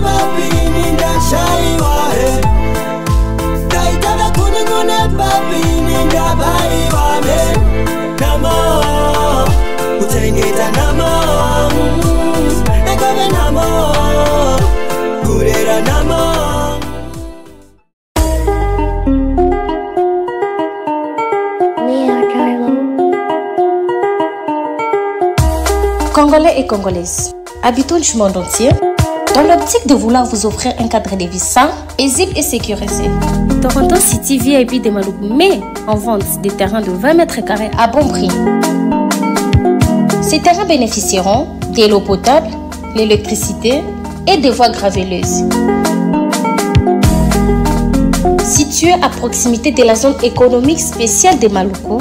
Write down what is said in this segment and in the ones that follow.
papi ninda shaiwa Kaitana kuningune papi ninda baiwa Namo Utengeta namo Ekove namo Kurera namo Congolais et Congolaises, habitants du monde entier, dans l'optique de vouloir vous offrir un cadre de vie sain, paisible et sécurisé, Toronto City VIP de Maluku met en vente des terrains de 20 mètres carrés à bon prix. Ces terrains bénéficieront de l'eau potable, l'électricité et des voies gravelleuses. Situé à proximité de la zone économique spéciale de Maluku,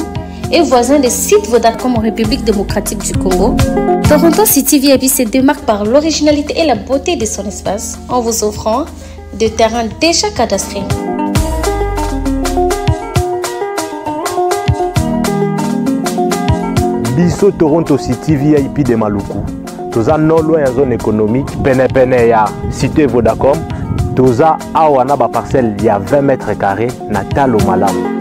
et voisin des sites Vodacom en République démocratique du Congo, Toronto City VIP se démarque par l'originalité et la beauté de son espace en vous offrant des terrains déjà cadastrés. Biso Toronto City VIP de Maluku. Toza non loin en zone économique, pene ya cité Vodacom. Toza awana ba parcelle il y a 20 mètres carrés na talo malamu.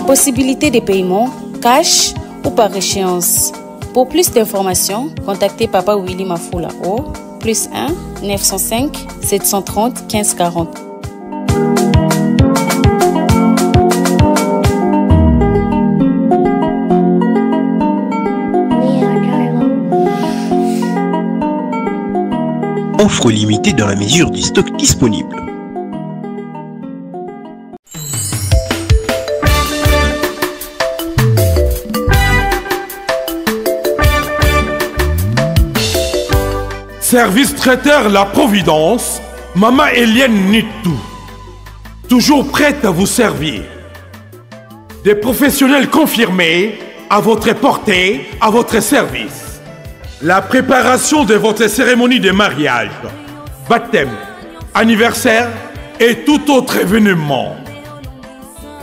Possibilité de paiement cash ou par échéance. Pour plus d'informations, contactez Papa Willy Mafoula au +1 905 730 1540. Offre limitée dans la mesure du stock disponible. Service traiteur La Providence, Maman Eliane Nitou. Toujours prête à vous servir. Des professionnels confirmés à votre portée, à votre service. La préparation de votre cérémonie de mariage, baptême, anniversaire et tout autre événement.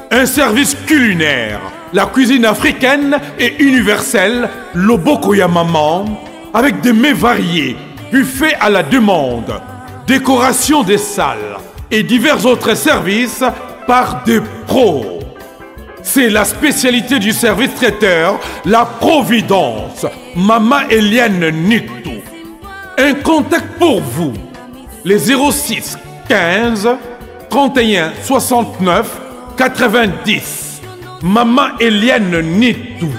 Un service culinaire, la cuisine africaine et universelle, Loboko ya Maman, avec des mets variés, buffet à la demande, décoration des salles et divers autres services par des pros. C'est la spécialité du service traiteur, La Providence, Maman Eliane Nitou. Un contact pour vous, les 06 15 31 69 90. Maman Eliane Nitou.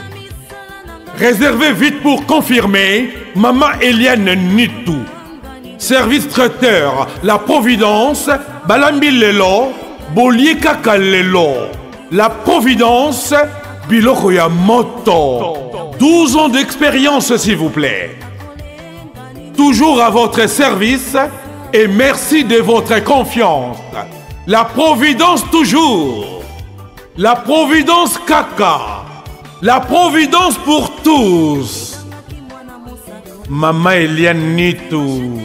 Réservez vite pour confirmer, Maman Eliane Nitou. Service traiteur, La Providence, Balambi Lelo, Bolier Kaka Lelo. La Providence, Biloko ya Moto. 12 ans d'expérience, s'il vous plaît. Toujours à votre service et merci de votre confiance. La Providence toujours. La Providence Kaka. La Providence pour tous. Maman Eliane Nitou.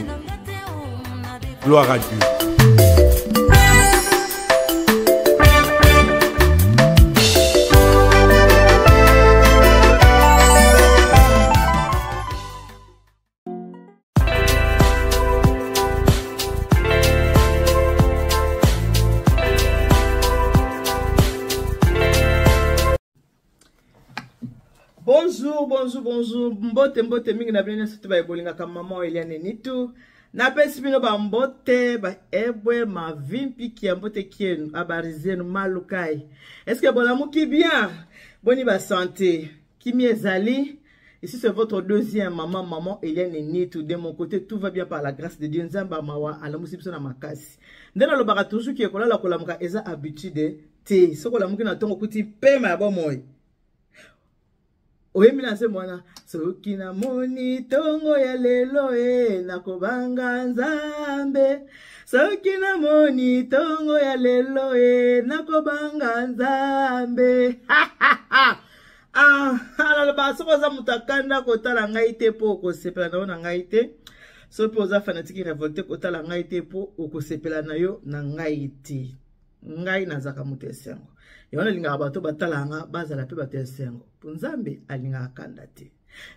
Gloire à Dieu. Bonjour. Mbote mingi na bine soto ba ebolinga ka Maman Eliane Nitou. Na pesi bino ba mbote ba ebwe ma vimpi ki mbote kienu abarizenu malukai. Est-ce que bolamuki bien? Boni ba santé. Kimi ezali? Ici c'est votre deuxième Maman Eliane Nitou. De mon côté tout va bien par la grâce de Dieu. Nzamba mawa ala musibiso na makasi. Ndena lo baka toujours ki ekola la kolamuka eza habitude te. Soko la muki na tongo kuti pema ya bomoy. Oye mina se mwana soki na moni tongo ya lelo nakobanga nzambe soki na moni tongo ya lelo nakobanga nzambe ala ba soko za mutakanda kotala ngai te po ko sepela na ona ngai te so po za fanatique révolté kotala ngai te po ko sepela na yo na ngai te ngai nazaka mutesengo yona linga bato batalanga bazala pe batesengo punzambe alinga kanda te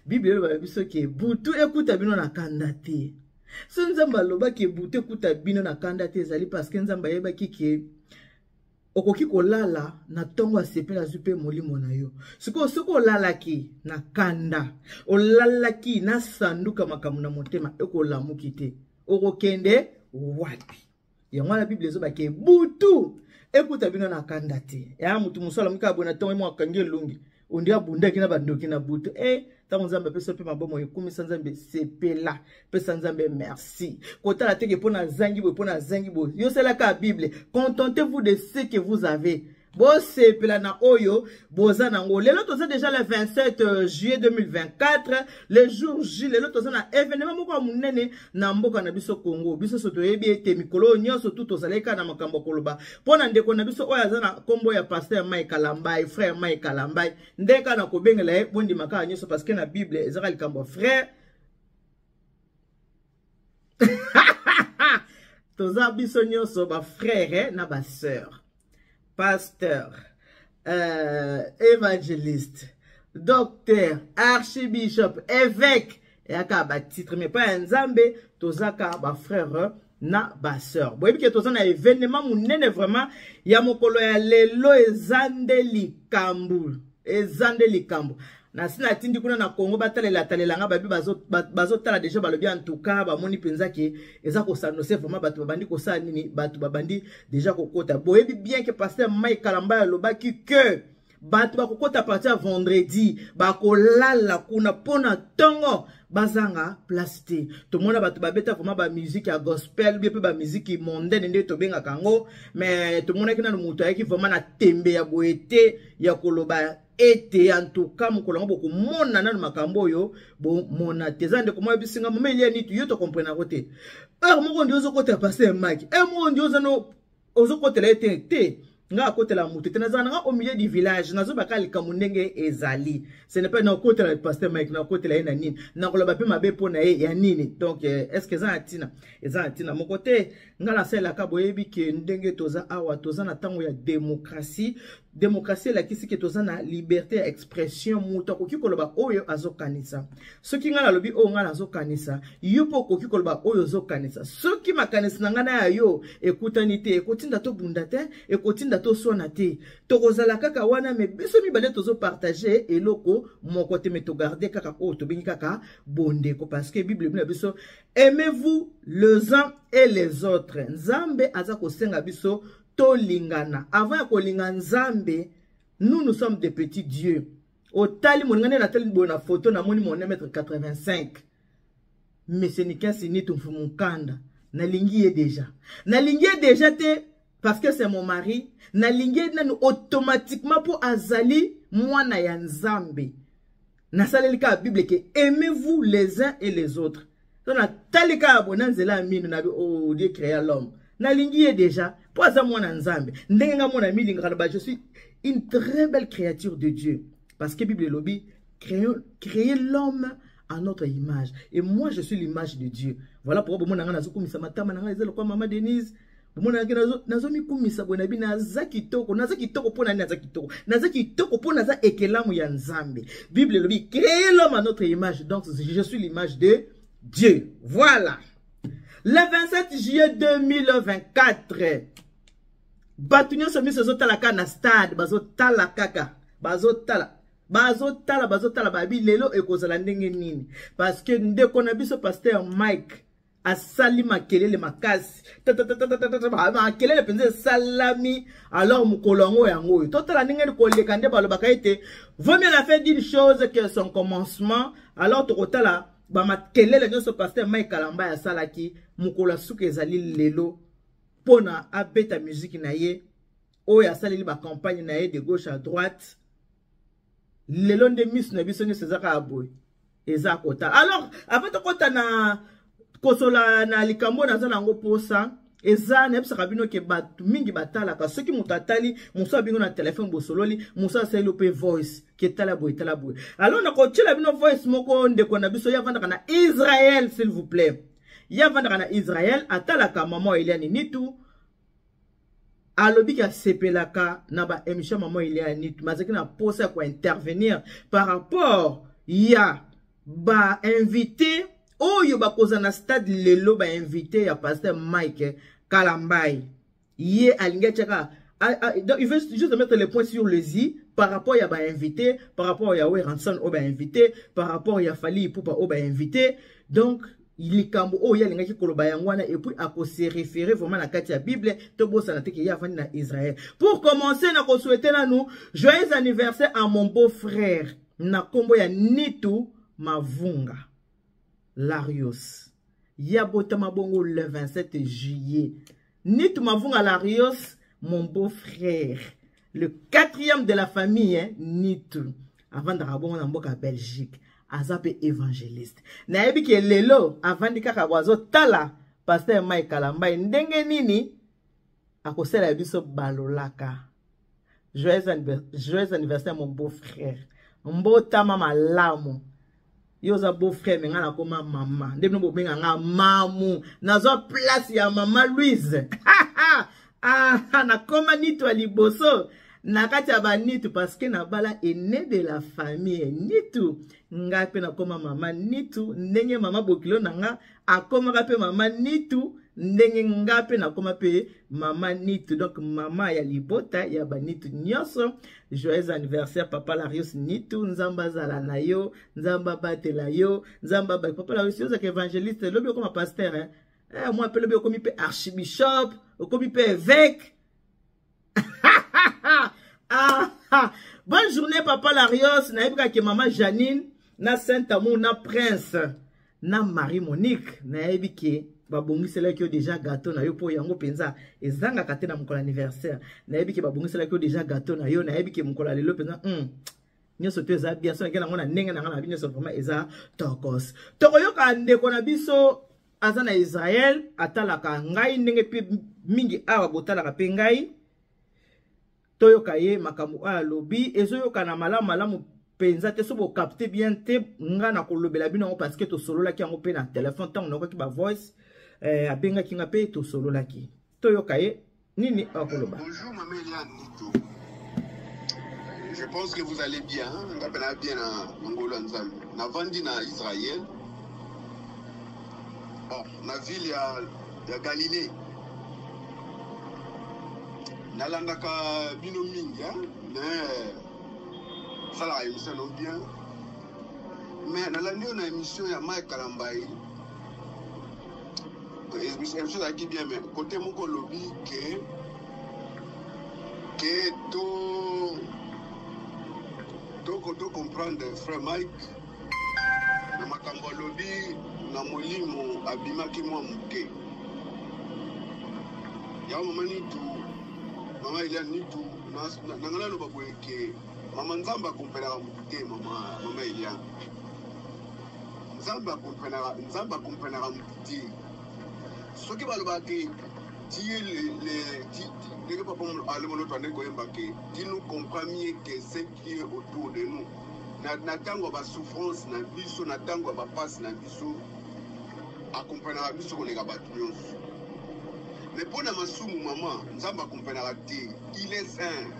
Bible ba biso ke butu ekuta bino na kanda te so nzambe alobaki ebute kuta bino na kanda te ezali parce que nzambe ayebaki ke okoki kolala na ntongo asepela azwi mpe molimo na yo sikoyo soki olalaki na kanda olalaki na sanduka makambo na motema ekolamuki te okokende wapi yango wana bible ezobaki ebutu ekuta bino na kanda te ya mutu mosala moki abona ntongo emo akangi elongi ondi abundaki na bandoki na butu ntango nzambe apesa mpe mabomo ekumisa nzambe sepela pesa nzambe merci kotala teke mpo na zangi boye mpo na zangi boye yoselaka ya bible contentez-vous de ce que vous avez bosepela na oyo boza nango lelo toza déjà le 27 juillet 2024 le jour J lelo toza na événement moko ya munene na mboka na biso Congo biso so toyebi ete mikolo nyonso tu tozaleka na makambo koloba pona ndeko na biso oyo aza na kombo ya pasteur Mike Kalambai frère Mike Kalambai ndeka na kobengela ye bondi makala nyonso parce que na bible ezaka likambo frère toza biso nyonso ba frère na ba sœur pasteur, évangéliste, docteur, archibishop, évêque, et à ba titre, mais pas un zambé, tozaka ba frère na ba sœur. Vous voyez que tous un événement mounene vraiment, ya mokolo ya lelo ezande likambu, ezande likambu. Na sina tindi kuna na Congo batalela talelanga babi bazo tala déjà balobi en tout cas ba moni penza ki eza ko s'annoncer vraiment batu babandi ko sa nini batu babandi déjà ko kota boyebi bien que pasteur Mike Kalamba lobaki que batu ba ko kota partir vendredi ba ko lala kuna pona tongo bazanga plasté to mona batu babeta vraiment ba musique ya gospel bien pe ba musique mondaine nde to benga kango mais to mona kina muto yaki vraiment na tembe ya boete ya koloba ete en tout cas mokolo ngoko mona na makambo yo bo mona tezande ko moyebisinga momeli ni tu yo to comprendre kote moko ndiozo kote passer Mike mo ndiozo no ozo kote la ete nga kote la mutu tena zana nga au milieu du village nazo bakali kamundenge ezali ce n'est pas na kote la pasteur Mike na kote la ina nini na koloba pe mabe pona ye ya nini donc est-ce que ça atina mon côté nga la sala ka boyebi ke ndenge toza awa toza na tango ya démocratie la kisi ke toza na liberté d'expression mutu ko kikoloba oyo azokanisa soki nga la lobi o nga azokanisa yupo ko kikoloba oyo azokanisa soki makanisa nga na yo ekutani te ekotinda to bunda te ekotinda to sona te tokozala kaka wana me biso mibale tozo partager eloko moko te me to garder kaka o to bengi kaka bondeko parce que bible na biso aimez-vous les uns et les autres nzambe aza ko senga biso to lingana avant ya ko linga nzambe nous sommes des petits dieux au tali moningane na tali bona photo na moni mon 1m85 mais ce n'est qu'un signe tout mukanda na lingi déjà te parce que c'est mon mari na lingi nanu automatiquement pour azali mwana ya nzambe na salelika bible ke aimez-vous les uns et les autres donc na talika abonanzela amino na o Dieu créa l'homme na lingi déjà pour ça mwana nzambe ndenga mwana milinga ba je suis une très belle créature de Dieu parce que bible lobi créer l'homme à notre image et moi je suis l'image de Dieu voilà pourquoi bon nanga nazokumisa matama nanga ezelo kwa mama Denise bon nanga nazomi kumisa bona bi nazaki toko pona nazaki toko pona za ekelamu ya nzambe bible lobi créer l'homme à notre image donc je suis l'image de Dieu voilà le 27 juillet 2024 batunyo somi sozotala ka na stade bazotala kaka bazotala babi lelo ekozala ndenge nini parce que ndeko na biso pasteur Mike asali makelele makasi makelele penze salami alors mukolongo yango totala ndenge koleka nde balobaka ete vaut mieux la faire d'une chose que son commencement alors tokotala ba makelele nyonso pasteur Mike Kalamba ya salaki mukolo suka ezali lelo pona abeta musique na ye oyo asaleli ba campagne na ye de gauche à droite lelo nde miss na biso nyonso ezaka aboy eza kota alors avant tokota na kosola na likambo na zana ngo posa eza na bisaka bino ke batu mingi batala ka soki mutatali muso bingo na téléphone bosololi muso selo pe voice ke tala boy alors na ko tshela bino voice moko ndeko na biso ya vanda na Israël s'il vous plaît ya vanda na Israël atala ka maman Eliane Nitu alobi ka sepelaka na ba émission maman Eliane Nitu mazaki na posa ko intervenir par rapport ya ba invité oyo bakoza na stade lelo ba invité ya pasteur Mike Kalambai ye alinga chaka. Donc il veut juste mettre les points sur les i par rapport à ba invité, par rapport à Yahweh Ranson au ba invité, par rapport à Fali Poupa au ba invité. Donc il est kambo oh ya linga ki koloba yangwana et puis à se référer vraiment à la Bible to bossa na te ki ya fani na Israël. Pour commencer na ko souhaiter na nous joyeux anniversaire à mon beau-frère na kombo ya Nitu Mavunga Larios. Ya botama bongo le 27 juillet. Nitu Mavunga Larios, mon beau-frère, le 4e de la famille, hein, Nitu, avant de rabon en boka Belgique, azape évangéliste. Naebi ke lelo, avant de kakawazo tala, pasteur Mike Kalambai, ndenge nini, akosela ya biso balolaka. Joyeux anniversaire, mon beau-frère. Mbota mama lamo. Yoza beau-frère, mais ngana koma maman. Ndebe no benga nga mamu. Nazo place ya maman Louise. Na koma Nitu aliboso. Na kati ya ba Nitu parce que na bala est né de la famille Nitu. Nga pe na koma maman Nitu. Ndenge maman bokilo na nga. Akoma ka pe maman Nitu. Ndenge nga pe na koma pe maman Nitu. Donc maman ya libota ya ba Nitu nyonso. Joyeux anniversaire papa Larios Nitu. Nzamba zala na yo. Nzamba batela yo. Nzamba ba papa Larios yo zak évangéliste. Lobi comme pasteur hein. Moi appelle lobi comme pe archibishop. Comme évêque. Bonne journée papa Larios. Na ebika ke maman Janine. Na Saint Amour. Na Prince. Na Marie Monique. Na ebike. Babongisela ki yo déjà gâteau na yo po yango penza ezanga kate na mukolo anniversaire na yebi ki babongisela ki yo déjà gâteau na yo na yebi ki mukolo lelo penza nyoso to eza bien so ngena ngona ndenge na ngana binyo so vraiment eza tokos toko yoka ndeko na biso aza na Israël atalaka ngai ndenge pe mingi awa botalaka pe ngai toyoka ye makambo a lobi ezoyoka na malamu penza te so bo capter bien te ngana kolobela bino parce que to solola ki yango pe na téléphone tant on ki ba voice abenga kinga pe to solo laki toyoka ye nini akoloba. Bonjour maman Eliane Nitu. Je pense que vous allez bien. Ngapena bien na Ngolo Nzambe. Na vandi na Israël. Bon, na ville ya Galilée. Nalandaka bino mingi mais ça la émission non bien. Mais nalandi na émission ya Mike Kalambai. Émission qui bien mais côté mon lobby que to comprendre frère Mike na makambo lobby na molimo abimaki mwa muke ya mama Nitu mama Eliane Nitu na ngala loba boyeke mama Nzamba kompela mukute mama Eliane Nzamba kompela mukute ce qui va le baquer, qui nous comprend mieux que ce qui est autour de nous. Natango ba souffrance na biso, natango ba passe na biso, accompagner la biso les gabatons. Mais pour na masumu maman, nzamba accompagner la terre, il est saint.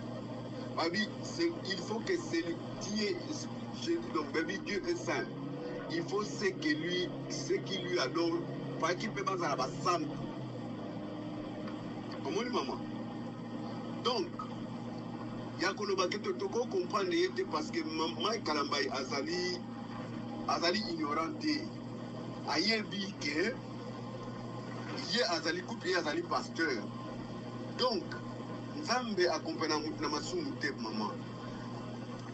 Babi, il faut que celui qui est, donc baby Dieu est saint. Il faut ce qui lui adore. Pas qui peut pas à la santé. Comment maman? Donc, il y a qu'on va comprendre parce que maman Kalambai azali ignorante. Aïe dit que il y a azali couple azali pasteur. Donc, Nzambe accompagne na masumu te maman.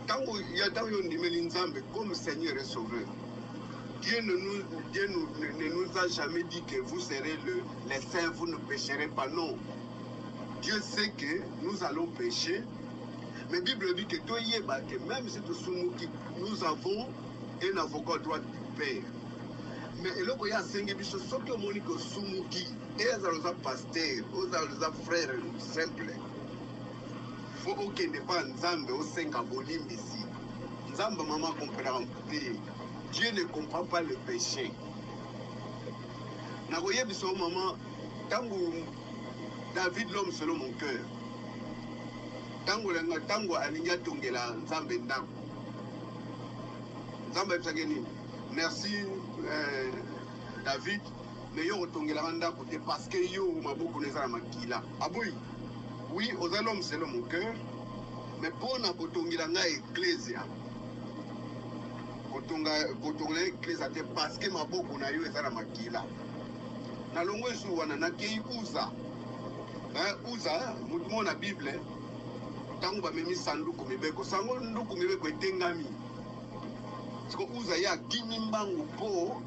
Tango il y a dans yon dimeli Nzambe comme Seigneur et Sauveur. Dieu ne nous a jamais dit que vous serez les saints, vous ne pécherez pas. Non. Dieu sait que nous allons pécher. Mais la Bible dit que même si nous avons un avocat droit du Père. Mais il y a 5 bisous, ce que mon iko sumuki, et les pasteurs, les frères simples. Il faut aucun départ Nzambe au 5 abolim ici. Nzambe maman comprendra. Dieu ne comprend pas le péché. Nagoye biso maman, tango David l'homme selon mon cœur. Tango alinga tongela Nzambe ndako. Nzambe tsageni. Merci David mais yo otongela ndako te parce que yo maboko neza makila aboyi oui aux hommes selon mon cœur mais pour na botongela nga ecclesia kotonga ecclesia te parce que maboko na yo eza makila na longo esu wana na kei uza uza mutu mo na bible tango ba memi sanduku mibeko sango nduku mibeko etengami siko uza ya kimi mbangu po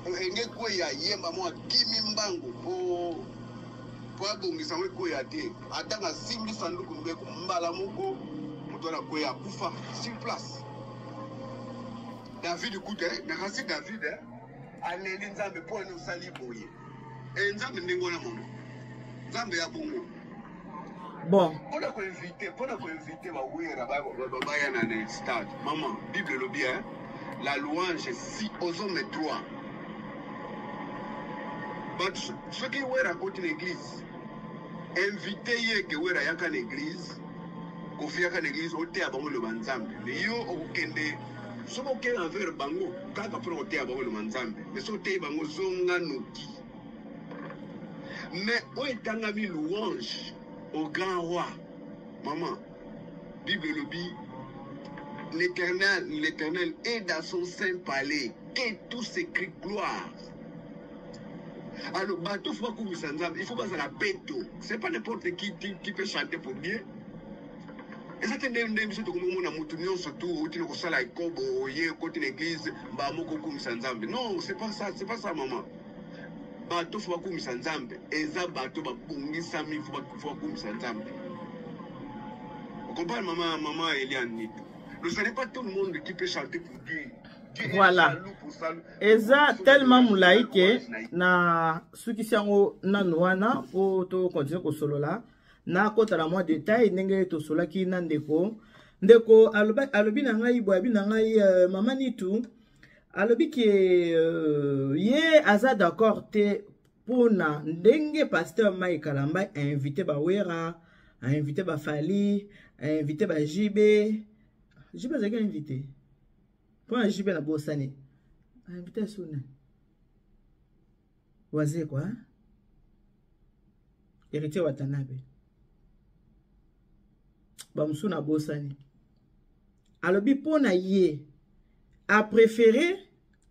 enge kwe ya yemba mo kimi mbangu po abongisa mwe kwe ya te atanga simbi sanduku mibeko mbala moko mutu na kwe ya kufa sur place David kute merci David aleli nzambe po eno sali boye nzambe ndengona mono nzambe ya bongo bon pour inviter baya na stade maman bible le bien la louange si aux hommes trois but ce qui wera côté l'église inviter ye que wera yaka l'église kofia ka l'église ote abango le banzambe mais yo okende somo ke envers bango kaka pour ote abango le banzambe mais so te bango zonga noki mais oetanga mi louange au grand roi, maman, Bible le dit, l'Éternel est dans son saint palais, que tout s'écrit gloire. Alors, bateau, il faut pas la bête. C'est pas n'importe qui peut chanter pour Dieu. Et ça, c'est non, c'est pas ça, maman. Bateau faut bakumisa nzambe eza bateau babungisa mi faut bakumisa nzambe. Vous comprenez maman Eliane, ce n'est pas tout le monde qui peut chanter pour Dieu. Voilà. Eza tellement moulaïke na suki siango nanouana pour to continuer ko solo la na kota la moins détail ndenge to sola ki na ndeko alobi na ngai boabi na ngai maman Nitu alobi ki ye aza d'accord te pona ndenge pasteur Mike Kalamba a invité ba Wera, a invité ba Fali, a invité ba JB zaki invité pour JB na bosani a invité Sona waze quoi héritier Watanabe ba musuna bosani alobi pona ye a préféré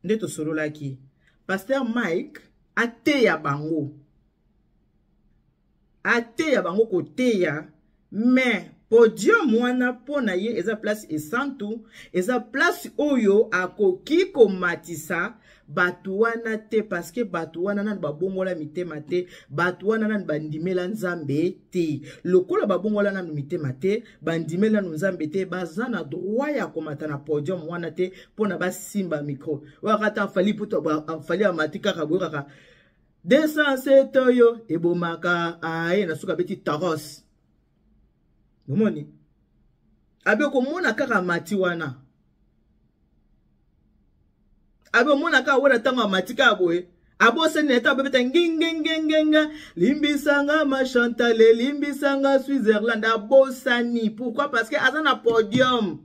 de to solo laki pasteur Mike ateya bango koteya mais podium wana pona ye eza place esantu eza place oyo akoki komatisa batu wana te parce que batu wana nan babongola mitema te batu wana nan bandimela nzambe te lokola babongola nan mitema te bandimela nzambe te baza na droit ya komata na podium wana te pona basimba micro wakata fali puto fali amatika kabweka 207 oyo ebomaka aye na suka beti taros mumoni abe ko mona kaka mati wana abe mona ka wona tanga matika aboye abo sene ta bebeta ngengengengenga limbisanga machantale limbisanga Switzerland abosani pourquoi parce que azana podium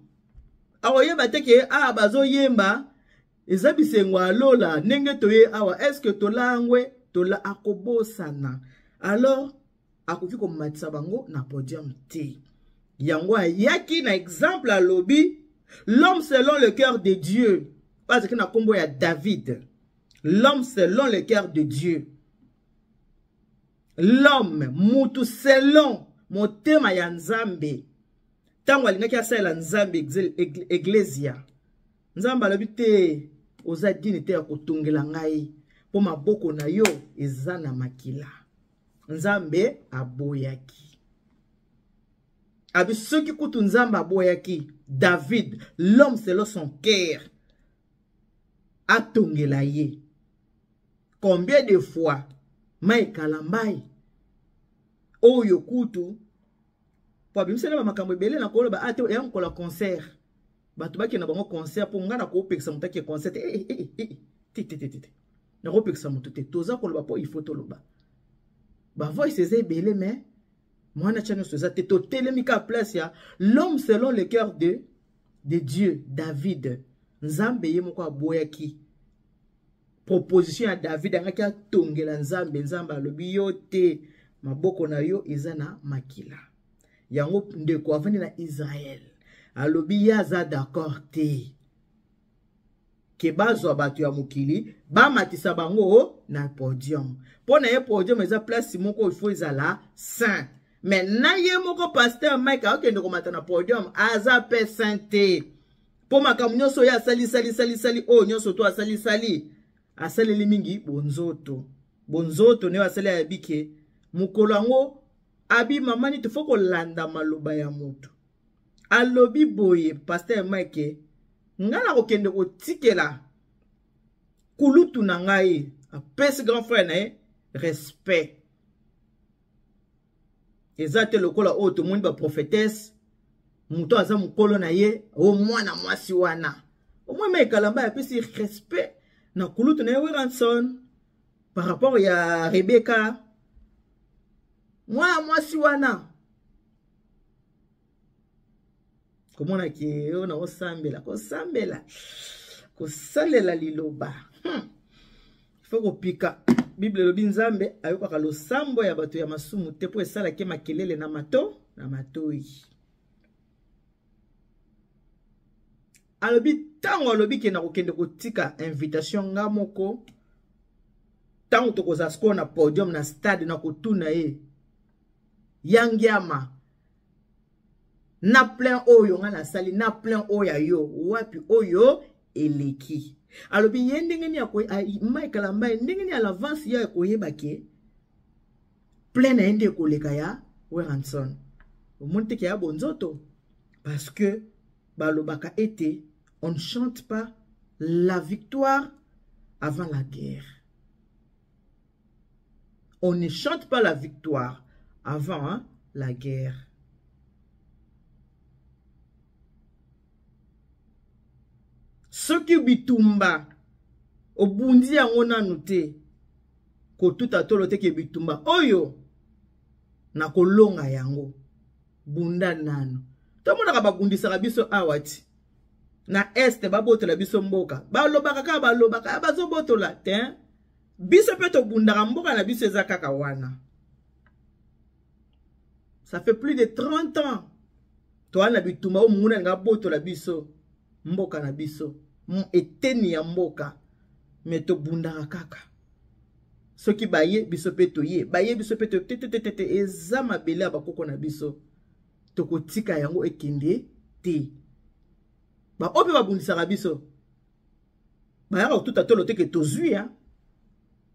awoye bateke bazo yemba ezabisengwa lola nenge toye awa est-ce que tolangwe tola akobosana alors akofi ko matisa bango na podium te yango yaki na exemple à lobby l'homme selon le cœur de Dieu parce que na kombo ya David l'homme selon le cœur de Dieu l'homme mutu selon motema ya nzambe tango alingaki asala nzambe ecclesia nzambe alobi te oza dini te ya kotongela ngai po maboko na yo eza na makila nzambe aboyaki abi soki kutu nzambe aboyaki David l'homme selon son cœur atongela ye combien de fois Mike Kalamba oyo kutu po bimsela ba makambo ebele na koloba ate ya nkola concert batu baki na bango concert po ngana ko pekisa mutaki concert na ko pekisa mutute toza koloba po il faut toloba ba voice ebele mais mwana chano soza te to telemika place ya l'homme selon le cœur de Dieu David nzambe ye moko aboyaki proposition ya David angaki atongela nzambe nzambe alobi yo te maboko na yo eza na makila yango ndeko avandi na Israël alobi yaza d'accord te ke bazwa bato ya mokili bamatisa bango na podium pona ye podium eza place moko il faut ezala saint mais na ye moko pasteur Mike akende komata na podium aza pe saint te po makambo nyonso ya sali o nyonso to asaleli mingi bonzoto ne asali ya bike mukolo yango abi mamani te foko landa maloba ya mutu alobi boye pasteur Mike ngala kokende kotikela kulutu na ngai apesi grand frère na ye respect ezate lokola o to moni ba prophétesse muto aza mukolo na ye o mwana mwasi wana o mwa me kalamba apesi respect na kulutu na ye Weranson par rapport ya Rebecca mwana mwasi wana komona ki ona kosalela liloba faut kopika Bible lobi nzambe ayokaka losambo ya bato ya masumu te po esala ke makelele na matoi alobi tango alobi ke na kokende kotika invitation nga moko tango tokoza sko na podium na stade na kotuna ye yangiama na plein oyo nga na sali na plein oyo yo wapi oyo eleki alobi ye ndenge ni akoy Mike Lamba ndenge ni à l'avance ya koyeba ke plein na ende koleka ya Weranson omonte ke ya bonzoto parce que balobaka ete on ne chante pas la victoire avant la guerre. On ne chante pas la victoire avant la guerre. Soki bitumba obundi yango nanu te ko tuta tolo te ke bitumba oyo na kolonga yango bunda nanu tomona ka bundisaka biso awati na este babotola biso mboka balobaka ka balobaka bazobotola te biso pe to bundaka mboka na biso eza kaka wana. Ça fait plus de 30 ans to ana bitumba o muna nga botola biso mboka na biso eteni ya mboka me to bundaka kaka soki baye biso pe to ye baye biso pe to tete eza mabele abakoko na biso to kotika yango ekende te ba ope babundisaka biso bayaka tout atolo te ke tozwi ya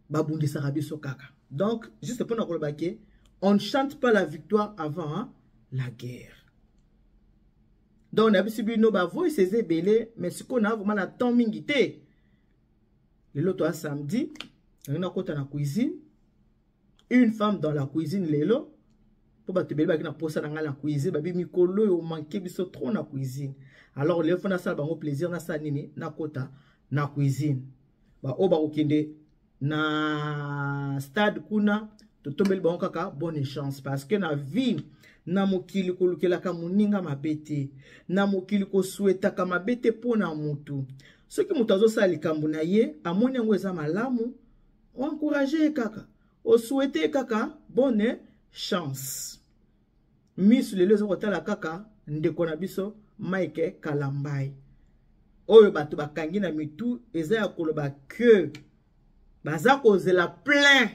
babundisaka biso kaka. Donc juste pour nous dire on ne chante pas la victoire avant la guerre. Donc on a vu no ba voix ces belé mais ce qu'on a vraiment la temps mingi te le loto a samedi on a kota na cuisine une femme dans la cuisine lelo pour ba te belé ba na posa na la cuisine ba bi mikolo yo manqué biso trop na cuisine. Alors les fona sala bango plaisir na sa nini na kota na cuisine ba o ba okende na stade kuna to tombeli bango kaka bonne chance parce que na vie na mokili kolukelaka moninga mabete na mokili ko souhaitaka mabete pona mutu soki mutu azosala likambo na ye amoni yango eza malamu o encourager kaka o souhaiter kaka bonne chance. Miss lelo zo kotala kaka ndeko na biso Mike Kalambai oyo bato bakangi na mitu eza ya koloba que baza kozela plein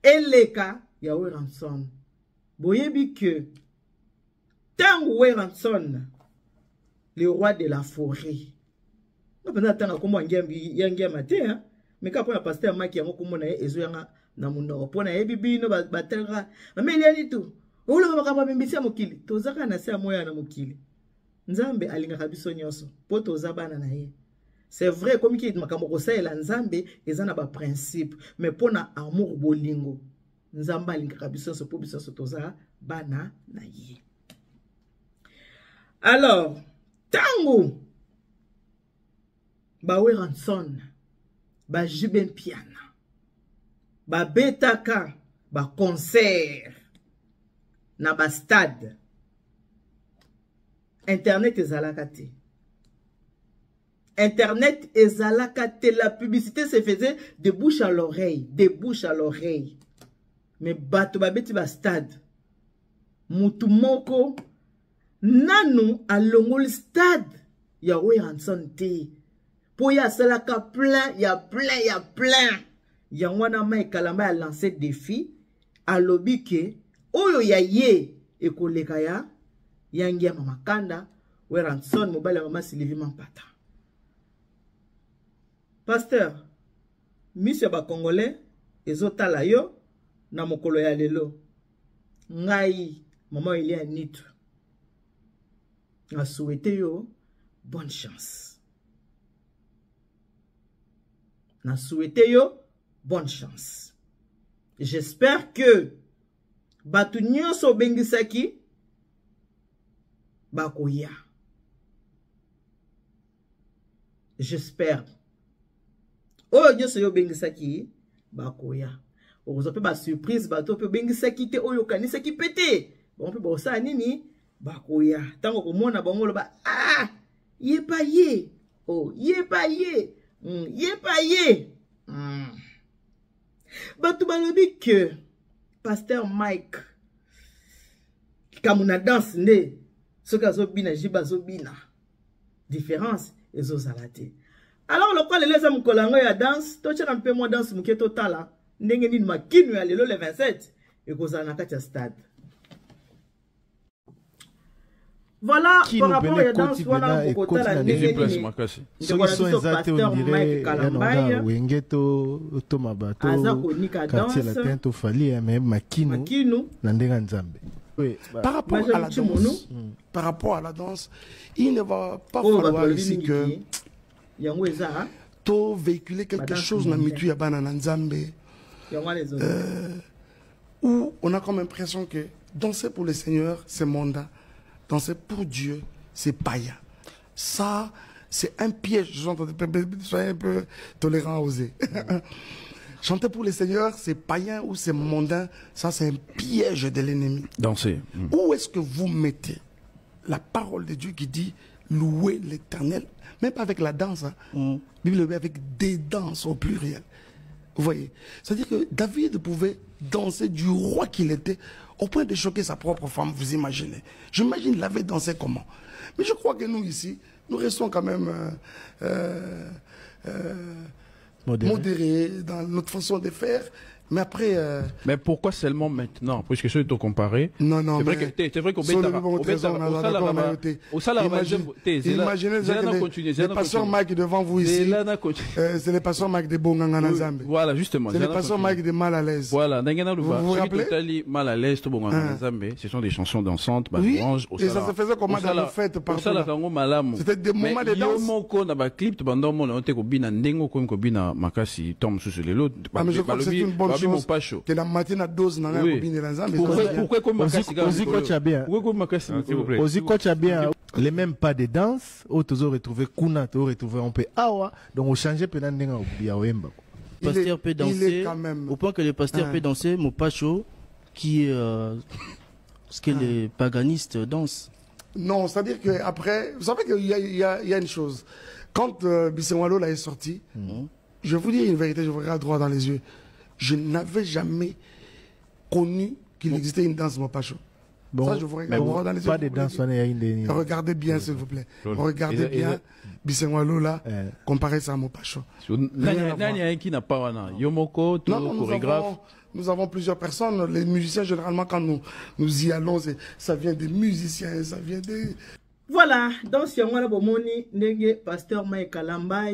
eleka ya Weranson. Boyebi que tango Weranson le roi de la forêt no pena tanga kombo yangia mate mais ka pona pasteur Mike yango kombo na ezo yanga na muno pona yebi no batalga mameli ani tu olo bakaba bimbisa mokili tozaka na se moya na mokili nzambe alingaka biso nyonso po tozabana na ye. C'est vrai comme qui makambo kosaela nzambe eza na ba principe mais pona amour bolingo nzamba alingaka biso so po biso so toza bana na ye. Alors tango ba Weranson ba Jiben Piana ba betaka ba concert na ba stade internet ezalaka te Internet ezalaka te, la publicité se faisait de bouche à l'oreille, de bouche à l'oreille. Mais bato babeti ba stade. Mutu moko nanu alongol stade ya we Ranson te. Po ya salaka plein, ya plein. Ya wana Mike Kalamba a lancé défi à lobike oyo ya ye ekoleka ya yangi ya mama Kanda we Ranson mobile mama Sylvie Mampata. Pasteur, Monsieur ba Congolais ezotala yo na mokolo ya lelo. Ngai maman Elia Nitu. Na souhaité yo bonne chance. Na souhaité yo bonne chance. J'espère que batu nyonso bengisaki bakoya. J'espère. Oh, nyonso yo bengisaki bakoya. Ozo pe ba surprise bato pe bengisaki te oyo kanisaki pété. Bon pe bo sa nini bakoya. Tango komona bango ba ah, yé pa yé. Oh, yé pa yé. Yé pa yé. Bato balobi que Pasteur Mike kamuna danse ne soka zo bina jiba zo bina. Différence ezo salate. Alors le quoi les hommes kolango ya danse, to tchana mpe mo danse muke totala. Ndenge nini makinu ya lelo le 27 et kozala na kati ya stade. Voilà par rapport à danse wana kokotala ndenge nini. Ceux qui sont exacts on dirait Yanonga Wengeto Tomabato quartier latin to fali même makinu na ndenga nzambe. Oui, par rapport à la danse, par rapport à la danse, il ne va pas falloir ici que to véhiculer quelque chose dans mitu ya bana nzambe. Où on a comme impression que danser pour le Seigneur, c'est mondain. Danser pour Dieu, c'est païen. Ça, c'est un piège. Soyez un peu tolérant à oser. Chanter pour le Seigneur, c'est païen ou c'est mondain. Ça, c'est un piège de l'ennemi. Danser. Où est-ce que vous mettez la parole de Dieu qui dit louer l'Éternel, même pas avec la danse, hein. Bible avec des danses au pluriel. Vous voyez, c'est-à-dire que David pouvait danser du roi qu'il était au point de choquer sa propre femme, vous imaginez. J'imagine il avait dansé comment. Mais je crois que nous ici, nous restons quand même modérés dans notre façon de faire. Mais après... Mais pourquoi seulement maintenant? Puisque ceux qui comparé. Non, non, c'est vrai qu'au imaginez le pasteur Mike devant vous ici. C'est le pasteur Mike de Bonganga Nzambe. Voilà, justement. C'est le pasteur Mike de Mal à l'aise. Voilà. Vous vous rappelez? Mal à l'aise, ce sont des chansons dansantes, oui, et ça se faisait comment dans les fêtes partout. C'était des moments de danse. Mais je crois que c'est une bonne chose que la matinée dose n'a rien combiner l'ensemble. Pourquoi bien les mêmes pas de danse, autres ont retrouvé Kuna, ont retrouvé un peu Awa, donc on changeait peut-être le pasteur peut danser, au point que le pasteur peut danser Mopacho, qui est ce que les paganistes dansent. Non, c'est-à-dire qu'après, vous savez qu'il y a une chose. Quand Bissenwalo là est sorti, je vais vous dire une vérité, je vous regarde droit dans les yeux. Je n'avais jamais connu qu'il existait une danse Mopacho. Bon, ça, je vous regarde droit dans les yeux. Pas de danse, regardez bien, s'il vous plaît. Regardez bien Bissenwalo là, comparé ça à Mopacho. Qui n'a pas Yomoko, chorégraphe. Nous avons plusieurs personnes. Les musiciens, généralement, quand nous y allons, ça vient des musiciens, ça vient des... Voilà, donc si on a bomoni ndenge pasteur Mike Kalamba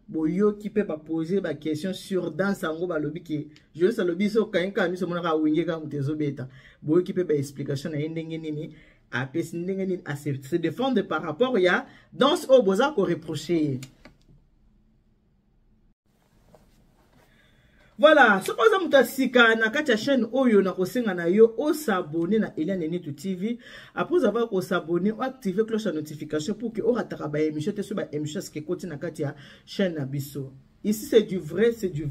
boyo qui peut pas poser ba question sur dans sango ba lobi ki je sais lobi so kanka mi so mona ka winge ka mtezo beta boyo qui peut ba explication na ndenge nini a pesi ndenge nini a se défendre par rapport ya dans au boza ko reprocher. Voilà, ce que vous avez na katia chaîne Oyo na kosenga na yo o s'abonner na Eliane Nitu TV. Après avoir s'abonner, ou activer cloche de notification pour que o rataka ba émission te so ba émission ce qui continue na katia chaîne na biso. Ici, c'est du vrai, c'est du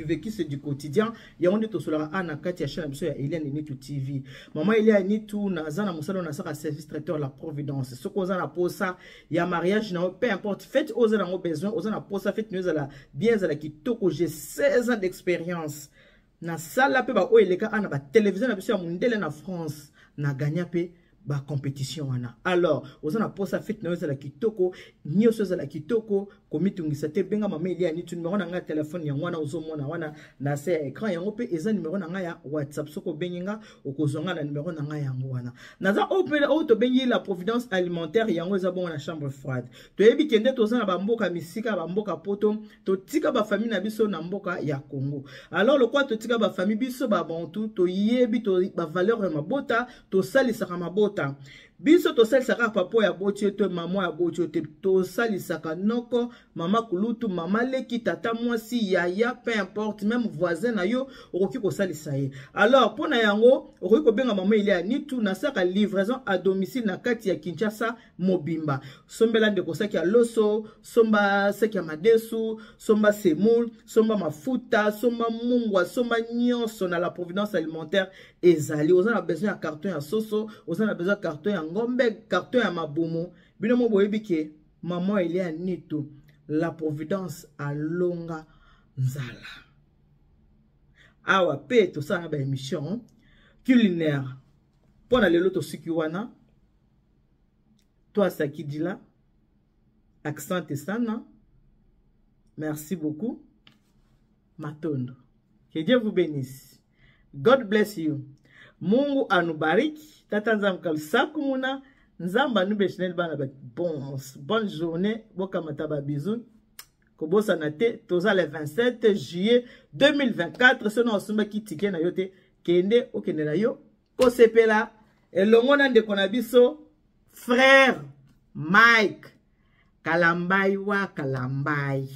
vécu, c'est du quotidien. Il y a un de tous à Nakati, à chaîne, Eliane Nitu TV. Maman, Eliane Nitu, Nazana Moussalo, Nazara, service traiteur, la Providence. Ce qu'on a pour ça, il y a mariage, peu importe. Faites aux gens besoin, aux gens pour ça, faites nous à la bien à la qui toko. J'ai 16 ans d'expérience. Na salle, la peu, bah, oh, les gars, na ba télévision, na monsieur, mondial en France, na gagné peu. Ba compétition wana. Alors, ozana posa fait na za la kitoko, nyoso za la kitoko, komitungisa te benga mama ili ani tu numéro na nga téléphone ya wana ozomona wana na se écran yango pe eza numéro na nga ya WhatsApp soko benginga okozonga na numéro na nga yango wana. Naza opela auto bengi la providence alimentaire yango za bon na chambre froide. To yebi kende to za na ba mboka misika ba mboka poto, to tika ba famille na biso na mboka ya Congo. Alors le quoi to tika ba famille biso ba bantu to yebi to ba valeur ya mabota, to salisa mabota. Biso to salisaka papa ya botio to mama ya botio te to salisaka noko mama kulutu mama leki tata mwasi yaya peu importe même voisin na yo okoki ko salisa ye. Alors pona yango okoki ko benga mama ile ya nitu na saka livraison à domicile na kati ya Kinshasa mobimba. Sombela ndeko saki ya loso, somba saki ya madesu, somba semoule, somba mafuta, somba mungwa, somba nyonso na la providence alimentaire ezali. Oza na besoin ya carton ya soso, oza na besoin ya carton ya ngombe, carton ya mabumu. Bino mo boyebi ke maman ile ya nitu la providence alonga nzala. Awa pe to sa na ba émission culinaire. Pona lelo to sikiwana. Toi Sakidila. Accent sana. Merci beaucoup. Matondo. Que Dieu vous bénisse. God bless you. Mungu anubariki. Tata nzambe kalisaku muna. Nzamba nubeshinel bana ba bonne journée. Boka mataba bisous. Kobosa nate. Toza le 27 juillet 2024. Sono osumba ki tike na yote. Kende okende na yo. Kosepela. Elongona nde konabiso. Frère Mike Kalambai wa Kalambai.